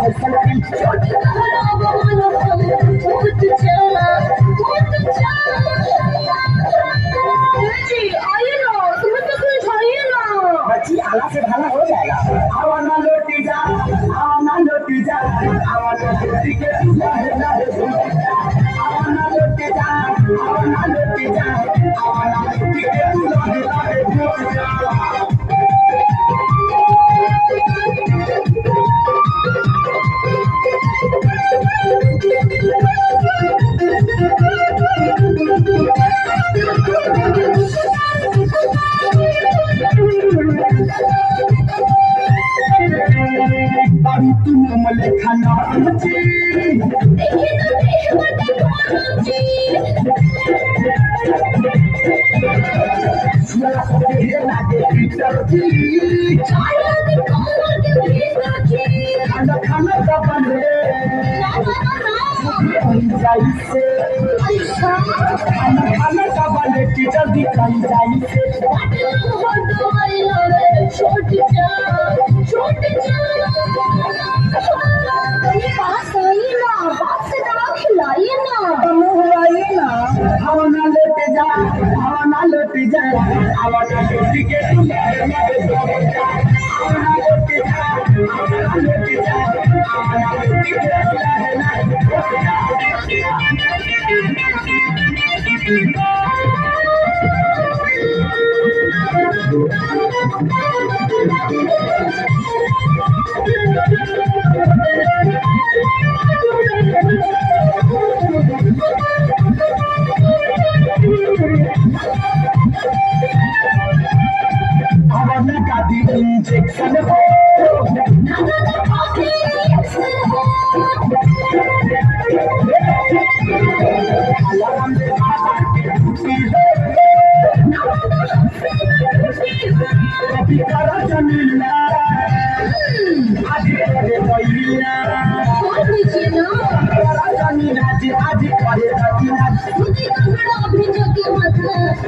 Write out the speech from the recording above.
छोटी कहरावा वाला हम बहुत चला जी आइए ना तुम्हें तो कुछ आइए ना बच्ची आला से भाला हो जाएगा आवाना लोटी जा आवाना लोटी जा आवाना लोटी के आवाना लोटी जा आवाना लोटी जा आवाना लोटी के तुम मले खाना जी देखिए तो देख बता कौन जी सुना के लागे भीतर जी चाय के कमर के भीतर जी खाना खाना का बने जाई से अच्छा खाना खाना का बने की जल्दी कहीं जाई से छोटी पास आइए ना बाप से दवा खिलाइए ना मुहलाइए ना आवाना लेते जा आवाना लेते जा आवाना लेते के आवाना लेते जा आवाना लेते जा आवाना लेते आवाना का दी इंजेक्शन हो अलार्म दे बाबा के छुट्टी हो कभी करा जमीना आज करे पहिला करा जमीना जी आज करे जमीना मुझे तो बड़ा भेजो के मतलब